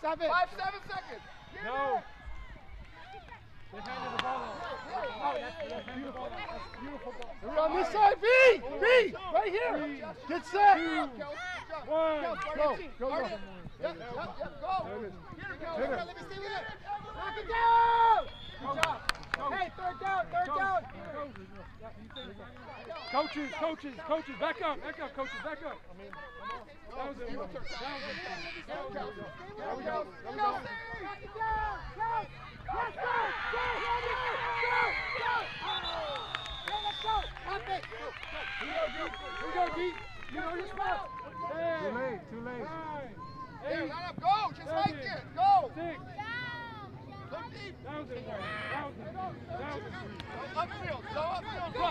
7. 5, 7 seconds. No. They handed the ball off. Oh, that's beautiful. That's beautiful ball. We're on this side. B! Right here. Get set. 2, 1. Go. Go. Hit Here we go. Hit it. Let me stay with it. Knock it down. Good job. Hey, third down. Coaches, back up, coaches, back up. That was it. Here we go. Knock it down. Let's go. Let's go. Up it. Here we go, D. You know your spot. Hey. Too late. 9, 8, Here, line up. Go. Just like it. Go. 6. Look deep. That was it. Upfield. Go upfield. Go.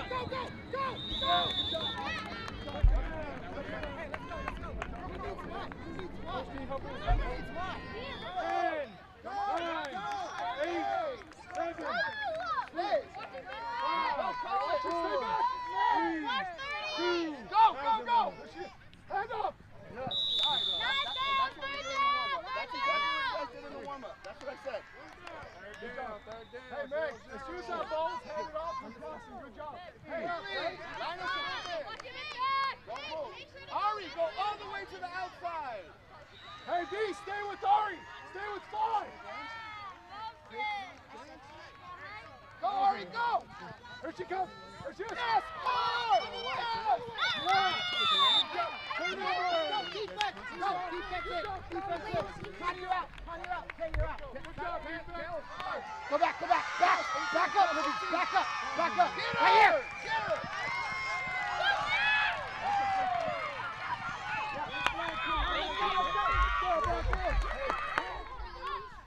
Coach D, help us. 10, 9, 8, 7, 6, 5, 4, 3, 2. Go. Hand up. That's exactly what you guys did in the warm-up. That's what I said. Third down. Hey, Meg, as soon as that ball's handed off, you're crossing. Good job. Hey, Line us in. Don't move. Ari, go all the way to the outside. Hey, B, stay with Ari. Stay with 5. Go, Ari, go. Here she comes. Here she is. Yes, more. Yes. Defense in. Con, you're out. Hey, you're out. Good job, man. Go back. Back up, Libby. Back up. Get Right her. here. Get her.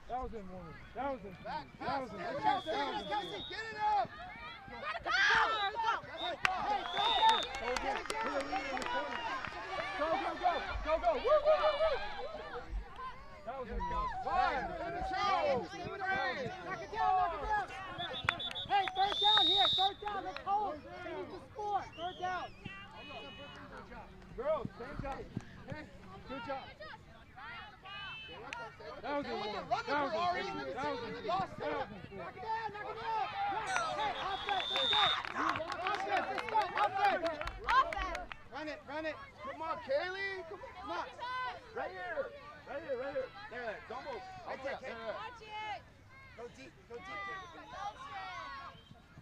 That was in warning. That was in. Back. That was in. Get it up. Go. Woo. That was in warning. Fine. Knock it down. Hey, third down here. Third down. Let's hold. They need to score. Third down. Girls, same job. Hey, good job. That was in warning. Run That was with her, Ari. in Let me warning. see That was what in you warning. lost That there. was in warning. Knock it down. Hey, offense. Let's go. Offense. Run it. Come on, Kaylee. Come on. Right here. There. Don't move. There. Go deep.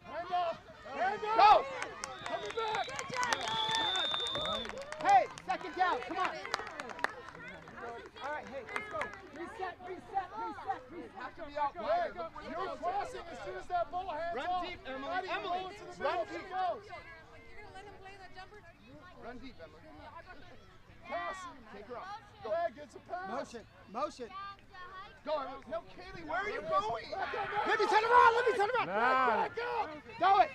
Hand off. Go. Coming back. Hey, second down. Come on. All right, hey, let's go. Reset. Have to be out wide. You're crossing as soon as that ball hands Run off. deep, Emily. Not even Emily, going to the run middle. deep. She goes. Run deep, Emily. Pass. Take her out. Go. Greg gets a pass. Motion. Go, Emily. No, Kaylee, where are you going? Let me turn around. Back up. Throw it.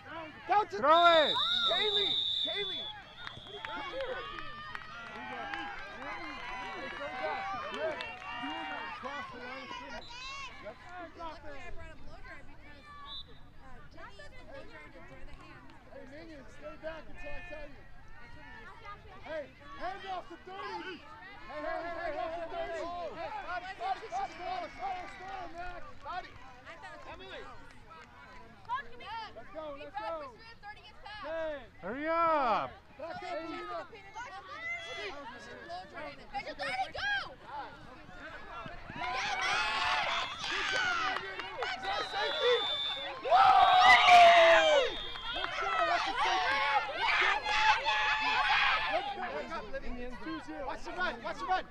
Throw it. Kaylee. Come here. Cross the line of scrimmage. Yep. Hey, Minion, stay back until I tell you. Hey, hand off the 30. Hey, hand off the 30. Hey, body. Stall, Mac. Body. Emily. Let's go. Hey. Hurry up! Back up, Gina. Watch the run.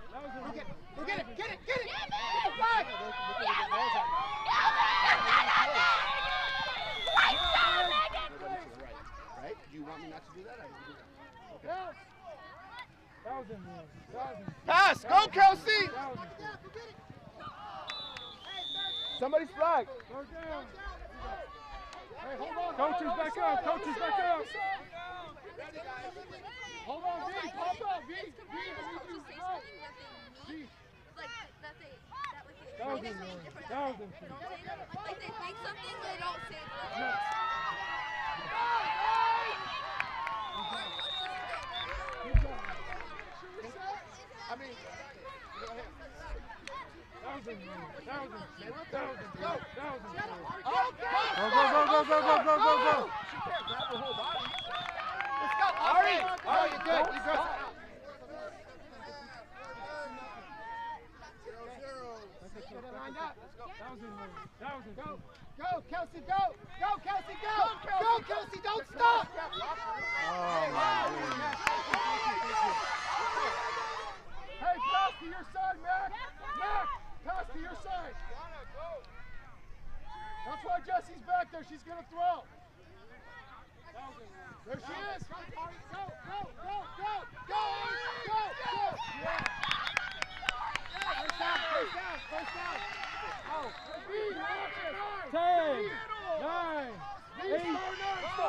Go get it. Get the flag. Right? Do you want me not to do that? I can do that. Yes. That was in warning. Pass! Go, Kelsey! That was in Somebody's flag. Third down. Hey, hold on. Coaches back up. Coaches back up. Hold on, V. Pop up, V. That was in warning. That was in warning. Like they think something, they don't say it. I mean, go ahead. That was She can't grab her whole body. Let's go, Ari. Oh, you're good. You got it. Go, Kelsey, go! Go, Kelsey, go! Go, Kelsey, don't stop! Hey, pass to your side, Mac! Mac, pass to your side! That's why Jessie's back there. She's going to throw. There she is. Go, go, go, go, go, go, go, go. Yeah. First down, first down, first down. Oh, 10, 9, 8,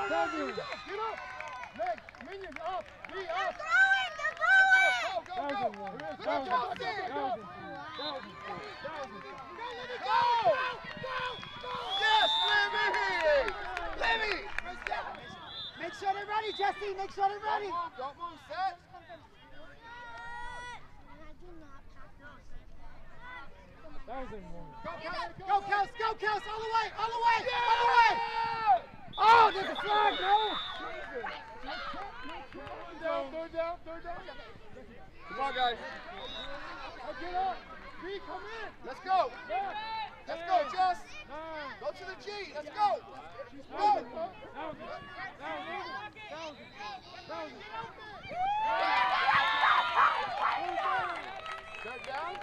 7. Get up. Meg, Minion, up. Be up. They're throwing! Go, go, go. Yes, Libby! Libby! Make sure they're ready, Jesse. Make sure they're ready. Don't move, set. Go, Kels, go, Kels, all the way, all the way, all the way. Oh, there's a flag, no. Third down. Come on, guys. Get up. B, come in. Let's go. Let's go, Jess. Go to the G. Let's go. Go. Third down.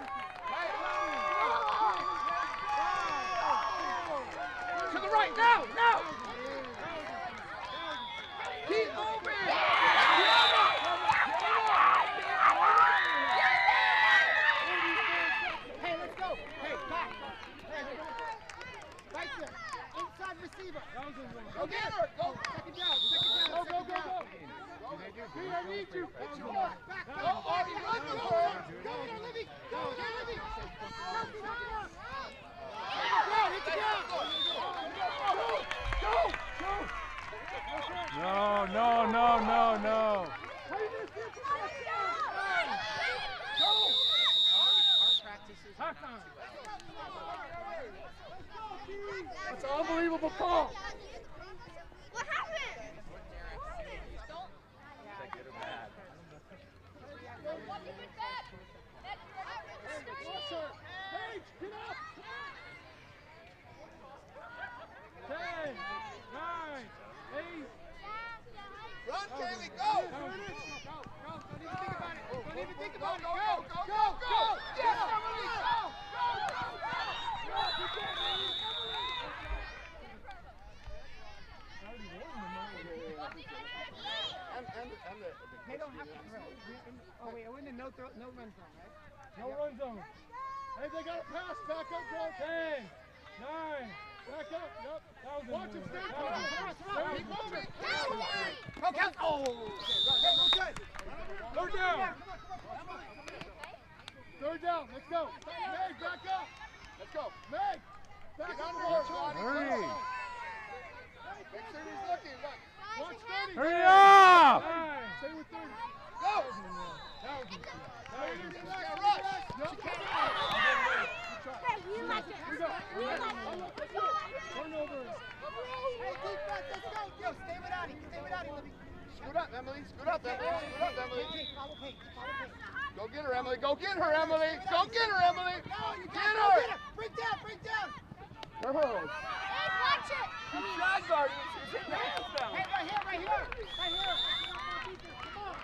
To the right, now. Keep moving. Hey, let's go. Hey, back. Right there. Inside receiver. Go get her. Go. Second down. Go. B, I need you. Back. Go, Artie, run for her. Go, Libby. Go, Libby. No. That's an unbelievable call. What happened? Paige, get up. 10, 9, 8. Run, Kaylee, go. Don't even think about it. Go. Yes, Emily, go. They don't have to throw. Oh, wait, we're in the no run zone, right? No run zone. Hey, they got a pass. Back up, bro. 10, 9. Back up. Yep. Watch him stay. Keep moving. Oh, count. Oh. Okay, Third down. Third down. Let's go. Meg, back up. Let's go. Meg, back Get on up. the board, Johnny. Hurry. Make sure he's looking. Look. Watch 30. Hurry up. Stay with 30. Go. Turnovers. Hey, defense, let's go. Yo, stay with Addie, Libby. Scoot up, Emily. Scoot up, Emily. Follow Paige. Go get her, Emily. Go get her, Emily. Go get her, Emily. Get Go her. get her. Bring down. Girls. Watch it! She's shot guarding. She's hitting the hands down. Hey, right here. Come on.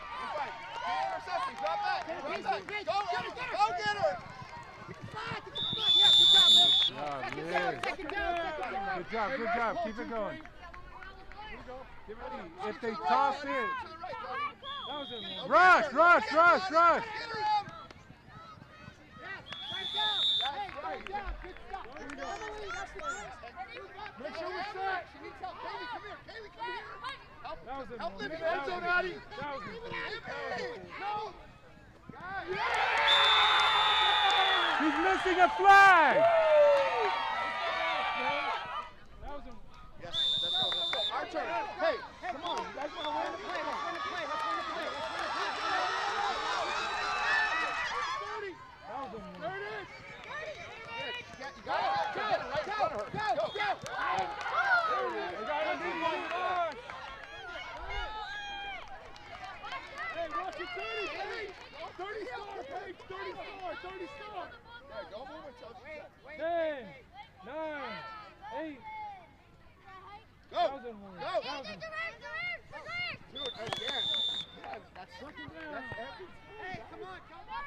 Interception. Drop that. Go get her. Yeah, good job, man. Second down. Good job. Keep it going. If they toss it. Rush. Get her, Em. Make sure we're set. She needs help. Kaylee, come here. Help Libby. End zone, Addie. No. He's missing a flag. Yes, let's go. Our turn. Hey, come on. You guys want to win the play? Let's win the play. her. Go, Go. go. Hey, watch it, 30, Paige. 30 star, Paige. 30 star, 30 star. Yeah, go move it, Chelsea. 10, 9, 8. Go. Go. Thousand. Dude, again. Yeah, that's every. Hey, come on, come on.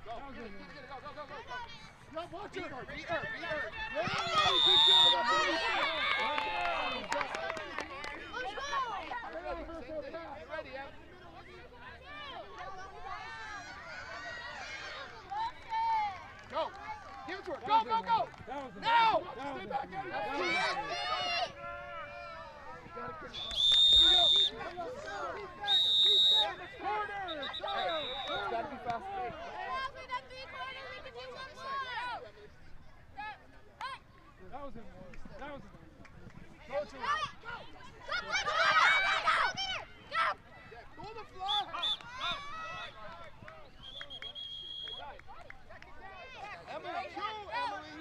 Go. Get it. Go. No, watch Beat it. her. Beat her. Hey, good job. Get ready, Em. Go. Give it to her. Go. Now. Stay back at it. That's too late. It's got to be fast. Go to her. Go on the floor. Emily, Emily.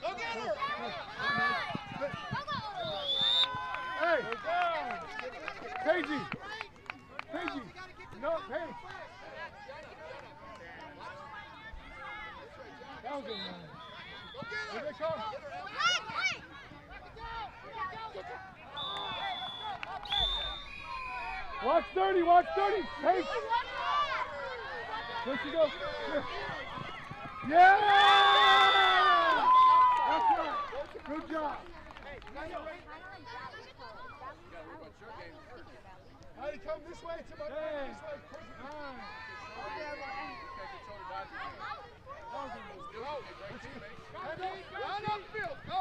Go get her. Hey, Paigey. No, Paige. Thousand. Go get her. Here they come. Watch 30, Paige. Where she go? Yeah! That's right. Good job. Heidi, come this way. To my this way. 9. Run upfield. Go.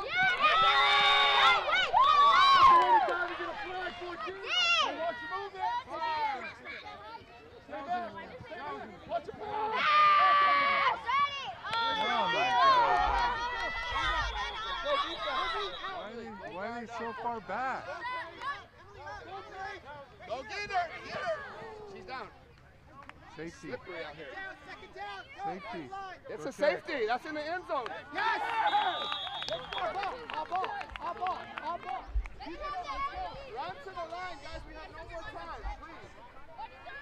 Time to get a flag, 14. Hey, watch you move it. 5. Stay back. Watch it move. Why are they so far back? Go get her. She's down. Safety. Slippery out here. Second down. Safety. It's Go a check. safety. That's in the end zone. Yes! Our ball. Keep it up, let's go. Run to the line, guys. We have no more time. Please.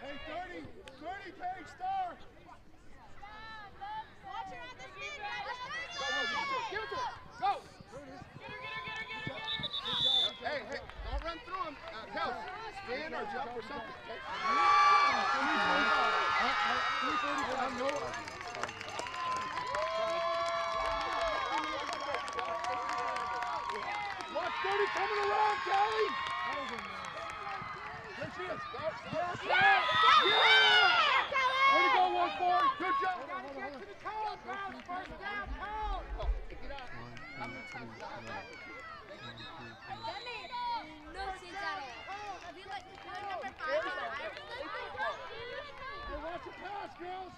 Hey, 30, Paige, star. Go, give it to her. Go. Hey, don't run through him. Kels, stand or jump or something. Okay? Watch 30 coming around, Kelly. There she is. Yeah! Way to go, 1-4. Good job. Get to the cone, Browns. First down, cone. Hey, watch the pass, girls.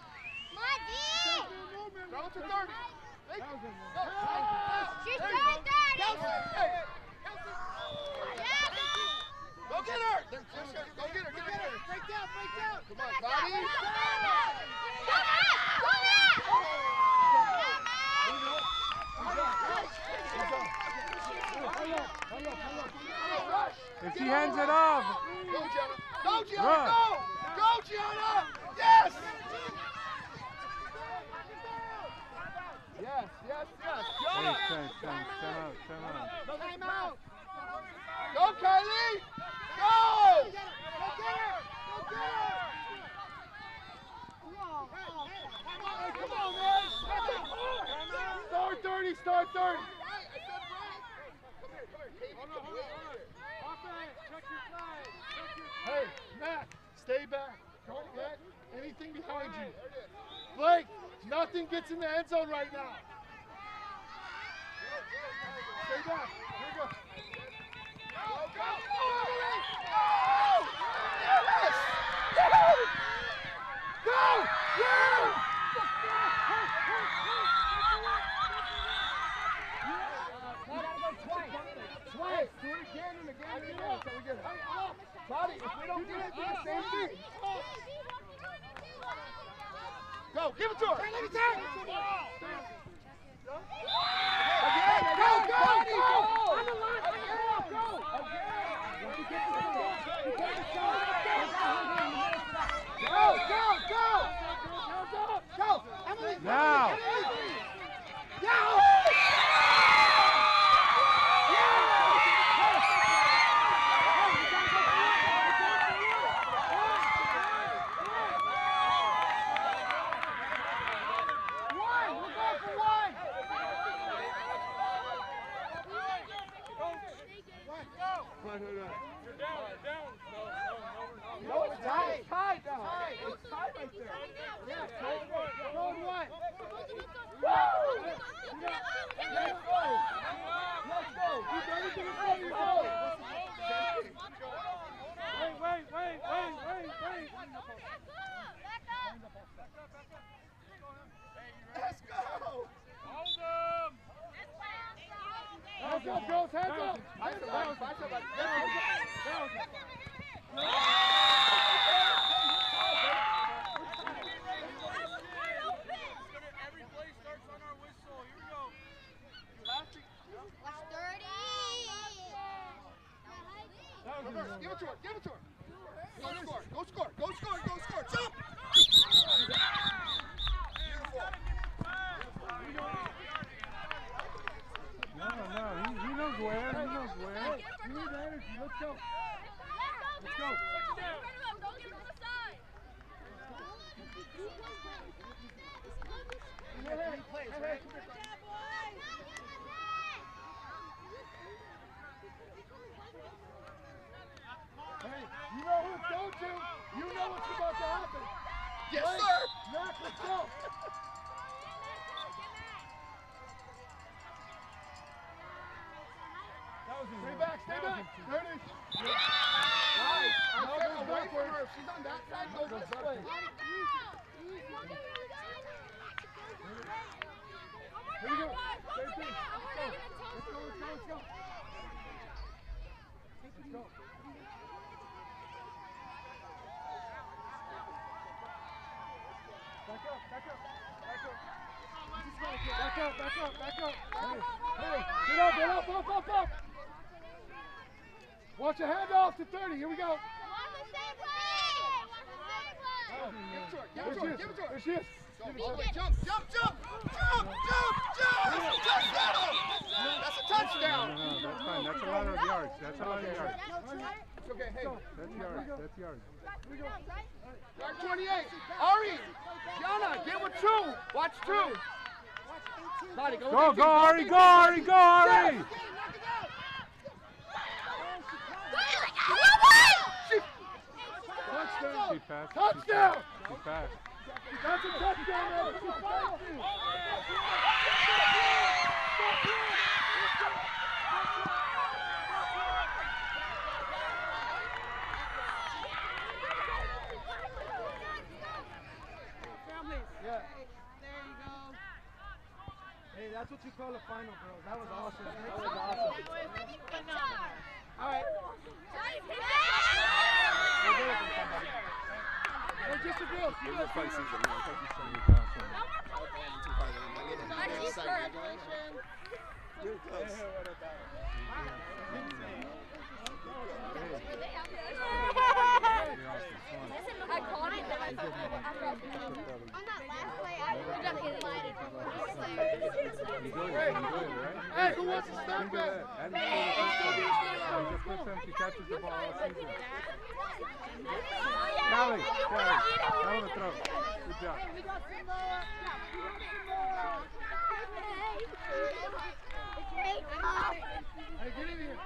Throw to 30. She's dead, Daddy! Go get her. Go get her. Break down. Come on, Cloudy. If she hands it off. Go, Gianna. Go, Gianna. Run. Go, Gianna. Yes. Yes. Gianna. Time out. Time out. Go, Kylie. Go. Hey, come on, man. Start 30. Hey, Matt, stay back. Don't let anything behind you. Blake, nothing gets in the end zone right now. Stay back. Here we go. Go. Twice. Do it again and again and again until we get it. Bobby, if we don't get it, do the same thing. Go. Go, give it to her. Let me take. Again, Go, again, go, buddy, go. go. On the line. Go. Go. Emily. Now. Emily. No, it's tied. It's tied now. It's tied right there. Yeah, tight. Go on one. Let's go. Let's go. Keep everything in front of you. Go. Wait. Let's go. Hold him. Hands up, girls. Hands up. Fight somebody. Fight somebody. Every play starts on our whistle. Here we go. Reverse. Give it to her. Give it to her. Go score. Go score. Go score. Go score. Jump. No, he knows where. He knows where. You need the energy. Let's go. Let's go. Don't get him on the side. Hey. Hey, you know who it's going to. You know what's about to happen. Yes, Right? sir. Knock, let's go. Stay back. There it is. Nice. I No, said go away from backwards. her. If she's on that side, go this way. Here we go. Same thing. Let's go. Back up. Hey, get up. Watch your hand off to 30. Here we go. Give it to her. Give it to her. There she is. Go, all the way. Jump. Touchdown. That's a touchdown. No, that's fine. That's a lot of yards. That's a lot of yards. It's okay. Hey, That's yards. yard 28. Ari, Gianna, get with 2. Watch 2. Lottie, go. Go, with go, 18. Ari, go, Ari, go, Ari! Touchdown. She passed. Touchdown. She passed. That's a touchdown, man. She fouled you. Yeah. Hey, that's what you call a final, bro. That was awesome. All right. Hey, just a girl. You guys Fun season, man. Thank you so much. You're close. I caught it, then I thought on that last play, I got invited from one of the players. Hey, who wants to stop that? Just puts him, she catches the ball all season. Callie, down the throw. Good job. Hey, get in here.